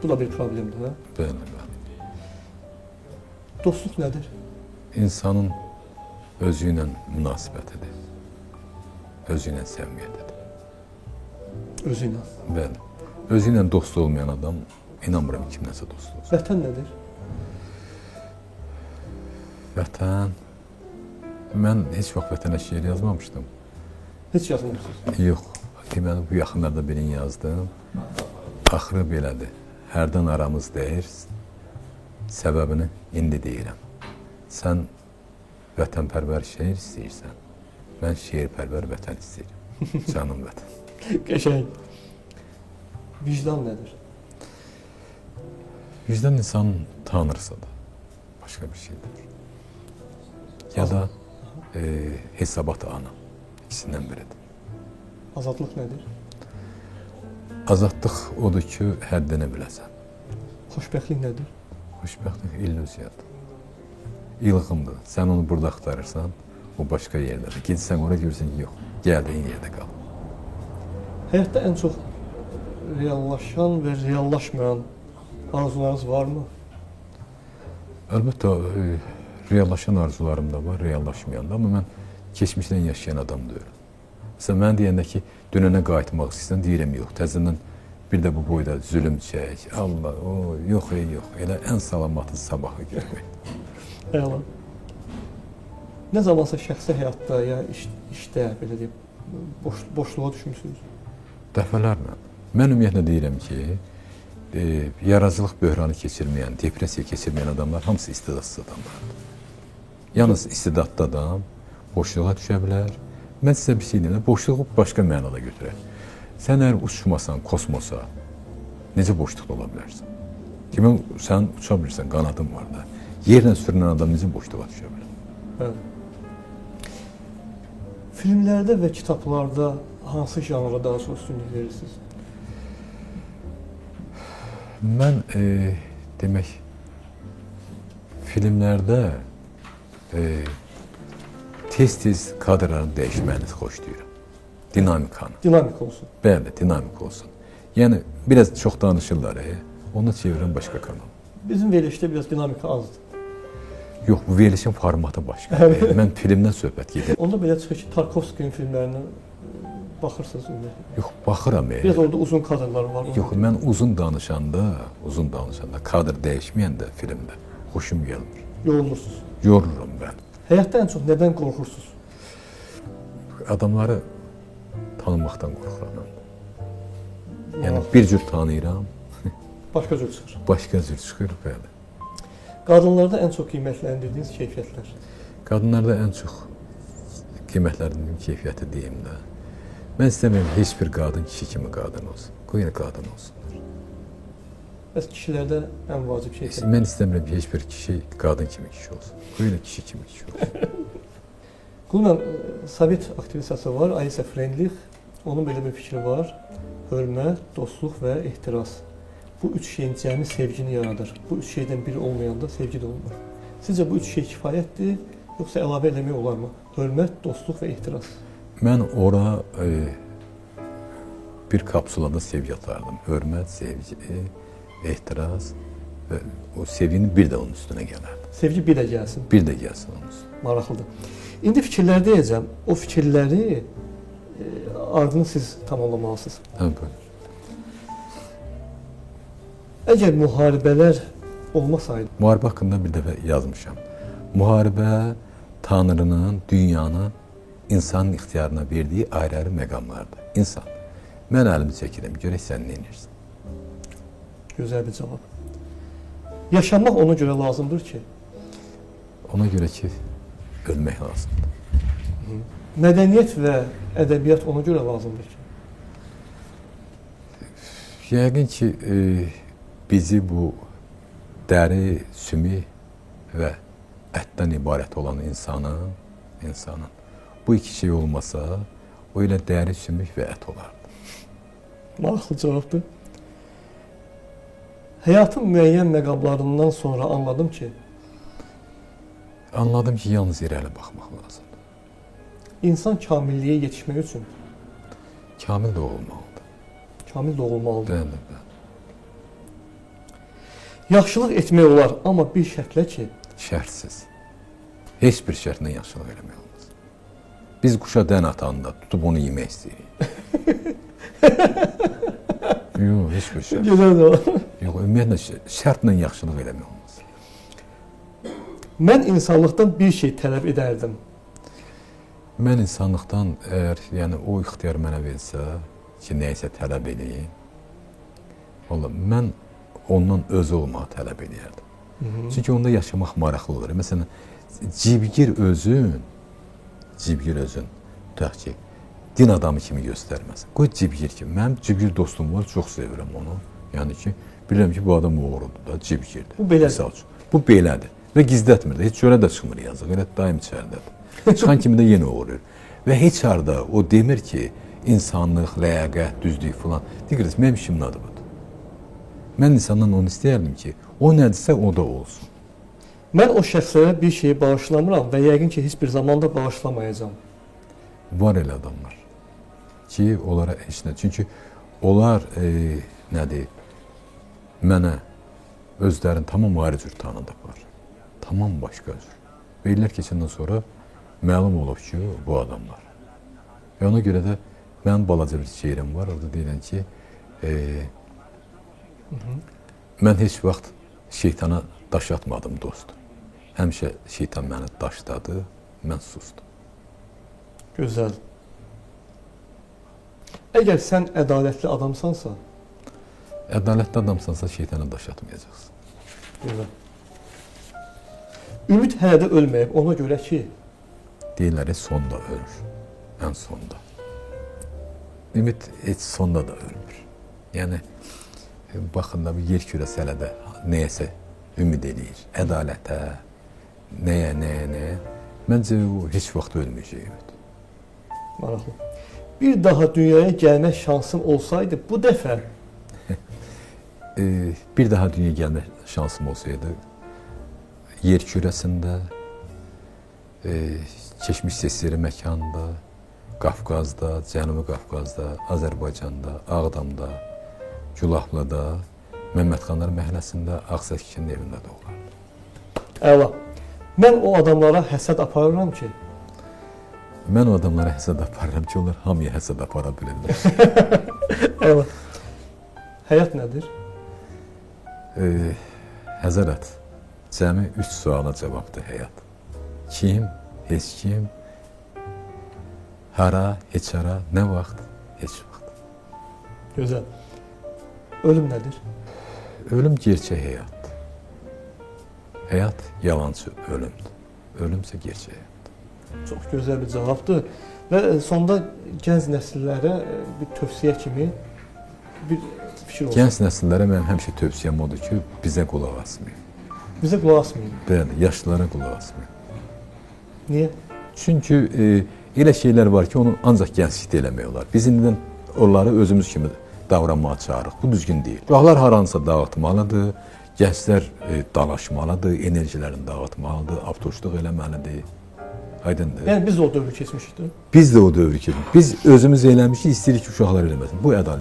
Bu da bir problemdir, hə? Bəli, bəli. Dostluq nədir? İnsanın özü ilə münasibətidir. Özü ilə səmimiyyətidir. Özü ilə. Bəli. Özü ilə dost olmayan adam inanmıram kimləsə dost olsun. Vətən nədir? Vətən... Mən heç vaxt vətənə şeir yazmamışdım. Heç yazmırsınız. Yox. Deməli, bu yaxınlarda birini yazdım. Axırı belədir. Hərdən aramız deyir. Səbəbini indi deyirəm. Sən vətənpərvər şeir istəyirsən. Mən şeirpərvər vətən istəyirəm. Canım vətən. Qəşəng. Vicdan nədir? Vicdan insan tanırsa da başqa bir şeydir. Ya da hesabat ana. İkisindən biridir. Azadlıq nədir? Azadlıq odur ki, həddini biləsən. Xoşbəxtlik nədir? Xoşbəxtlik illüziyadır. İlğımdır. Sən onu burada axtarırsan, o başqa yerdədir. Gedirsən, oraya görürsən ki, yox, gəldiyin yerdə qal. Həyatda ən çox reallaşan və reallaşmayan arzularınız varmı? Əlbəttə, reallaşan arzularım da var, reallaşmayan da, amma mən keçmişdən yaşayan adam deyirəm. Məsələn, mən deyəndə ki, dönənə qayıtmaq istəyirsən, deyirəm yox, təzədən bir də bu boyda zülüm çək, Allah, yox, yox, elə ən salamatı sabahı görmək. Əla. Nə zamansa şəxsi həyatda ya işdə, belə deyib, boşluğa düşmüsünüz? Dəfələrlə. Mən ümumiyyətlə deyirəm ki, yaradıcılıq böhranı keçirməyən, depressiya keçirməyən adamlar hamısı istidadsız adamlardır. Yalnız istidadlı adam boşluğa düşə bilər. Mən sizə bir şey deyim, boşluğu başqa mənada götürək. Sən əgər uçmasan kosmosa, necə boşluqda ola bilərsən? Demək, sən uça bilirsən, qanadın var da. Yerlə sürünən adam necə boşluğa düşə bilər? Bəli. Filmlərdə və kitablarda hansı janra daha çox üstünlük verirsiniz? Mən, demək, filmlərdə tez-tez kadrların dəyişməyini xoşlayıram. Dinamikanı. Dinamik olsun. Bəli, dinamik olsun. Yəni, biraz çox danışırlar, onu çevirən başqa kanal. Bizim verilişdə biraz dinamika azdır. Yox, bu verilişin formatı başqa. Mən filmdən söhbət gedir. Onda belə çıxır ki, Tarkovskinin filmlərinə baxırsınız ümumiyyətlə. Yox, baxıram. Biraz orada uzun kadrlar var. Yox, mən uzun danışanda, kadr dəyişməyəndə filmdə xoşum gəlmir. Yorulursunuz. Yorurum mən. Həyatda ən çox nədən qorxursunuz? Adamları tanımaqdan qorxuram. Yəni, bir cür tanıyıram. Başqa cür çıxır. Başqa cür çıxır, bəli. Qadınlarda ən çox qiymətləndirdiyiniz keyfiyyətlər? Qadınlarda ən çox qiymətləndirdiyim keyfiyyəti deyim də. Mən istəmirəm heç bir qadın kişi kimi qadın olsun. Qoyun qadın olsunlar. Bəs kişilərdə ən vacib şey. Mən istəmirəm ki, heç bir kişi qadın kimi kişi olsun. Qoyun kişi kimi kişi olsun. Bununla Sovet aktivistası var, Ayşə Frendlich. Onun belə bir fikri var. Hörmət, dostluq və ehtiras. Bu üç şeyin cəmi sevgini yaradır. Bu üç şeydən biri olmayanda sevgi də olmur. Sizcə bu üç şey kifayətdir, yoxsa əlavə eləmək olarmı? Hörmət, dostluq və ehtiras. Mən ora bir kapsulada sevgi atardım. Hörmət, sevgi, ehtiras və o sevginin bir də onun üstünə gələrdi. Sevgi bir də gəlsin. Bir də gəlsin onun üstünə. Maraqlıdır. İndi fikirlər deyəcəm. O fikirləri ardını siz tamamlamalısınız. Bəli. Əgər müharibələr olmasaydı... Müharibə haqqında bir dəfə yazmışam. Müharibə Tanrının, dünyanın insanın ixtiyarına verdiyi ayrı-ayrı məqamlardır. İnsan, mən əlimi çəkirəm, görək sən nə edirsən? Gözəl bir cavab. Yaşamaq ona görə lazımdır ki... Ona görə ki, ölmək lazımdır. Mədəniyyət və ədəbiyyat ona görə lazımdır ki... Yəqin ki, bizi bu dəri, sümük və ətdən ibarət olan insanın bu iki şey olmasa, o ilə dəri, sümük və ət olardı. Maraqlı cavabdır. Həyatın müəyyən məqamlarından sonra anladım ki, yalnız irəli baxmaq lazımdır. İnsan kamilliyə yetişmək üçün kamil də olmalıdır. Kamil də olmalıdır. Bəli. Yaxşılıq etmək olar, amma bir şərtlə ki, Şərtsiz. Heç bir şərtlə yaxşılıq eləmək olmaz. Biz quşa dən atanda tutub onu yemək istəyirik. Yox, heç bir şərt. gözəldir o. Yox, ümumiyyətlə şərtlə yaxşılıq eləmək olmaz. Mən insanlıqdan bir şey tələb edərdim. Mən insanlıqdan əgər yəni o ixtiyar mənə versə ki, nəyisə tələb edeyim, valla mən ondan özü olmağı tələb edərdim. Çünki onda yaşamaq maraqlı olur. Məsələn, cibgir özün, tutaq ki, din adamı kimi göstərməsin. Qoy cibgir kimi. Mənim cibgir dostum var, çox sevirəm onu. Yəni ki, bilirəm ki, bu adam uğurludur da, cibgirdir. Bu belədir. Misal üçün. Bu belədir. Və gizlətmir də, heç çölə də çıxmır yazıq. Elə daim içəridədir. Çıxan kimi də yenə uğurur. Və heç harda o demir ki, insanlıq, ləyaqət, düzlük filan. Deyir, mənim işimin adı budur. Mən insandan onu istəyərdim ki, o nədirsə o da olsun. Mən o şəxslərə bir şeyi bağışlamıram və yəqin ki, heç bir zamanda bağışlamayacağam. Var elə adamlar ki, onlara heç nə. Çünki onlar nədir, mənə özlərini tamam ayrı cür tanıdıqlar. Tamam başqa cür. Və illər keçəndən sonra məlum olub ki, bu adamlar. Və ona görə də mənim balaca bir şeirim var, orada deyilən ki, mən heç vaxt şeytana daş atmadım dost. Həmişə şeytan məni daşladı, mən sustum. Gözəl. Əgər sən ədalətli adamsansa, Ədalətli adamsansa şeytana daş atmayacaqsın. gözəl. Ümid hələ də ölməyib, ona görə ki, Deyirlər, sonda ölür. Ən sonda. Ümid heç sonda da ölmür. Yəni, baxın da bir yer kürəsi hələ də nəyəsə ümid eləyir. Ədalətə, nəyə. Məncə o heç vaxt ölməyəcək ümid. maraqlı. Bir daha dünyaya gəlmək şansım olsaydı, bu dəfə Bir daha dünyaya gəlmək şansım olsaydı, yer kürəsində, keçmiş SSR məkanında, Qafqazda, Cənubi Qafqazda, Azərbaycanda, Ağdamda, Gülahlıda, Məmmədxanlar məhəlləsində, Ağsəkinin evində də olardı. əla. Mən o adamlara həsəd aparıram ki, Mən o adamlara həsəd aparıram ki, onlar hamıya həsəd apara bilirlər. əla. Həyat nədir? Həzərət, cəmi 3 suala cavabdır həyat. Kim, heç kim, hara, heç hara, nə vaxt, heç vaxt. Gözəl. Ölüm nədir? Ölüm gerçək həyatdır. Həyat yalancı ölümdür. Ölümsə gerçək həyatdır. Çox gözəl bir cavabdır. Və sonda gənc nəsillərə bir tövsiyə kimi bir fikir olsun. Gənc nəsillərə mənim həmişə tövsiyəm odur ki, bizə qulaq asmayın. Bizə qulaq asmayın. Bəli, yaşlılara qulaq asmayın. Niyə? Çünki elə şeylər var ki, onu ancaq gənclikdə eləmək olar. Biz indidən onları özümüz kimi davranmağa çağırırıq. Bu düzgün deyil. Uşaqlar haransa dağıtmalıdır, gənclər dalaşmalıdır, enerjilərini dağıtmalıdır, avtoşluq eləməlidir. Aydındır. Yəni biz də o dövrü keçmişdik. Biz də o dövrü keçdik. Biz özümüz eləmişik, istəyirik ki, uşaqlar eləməsin. Bu ədalət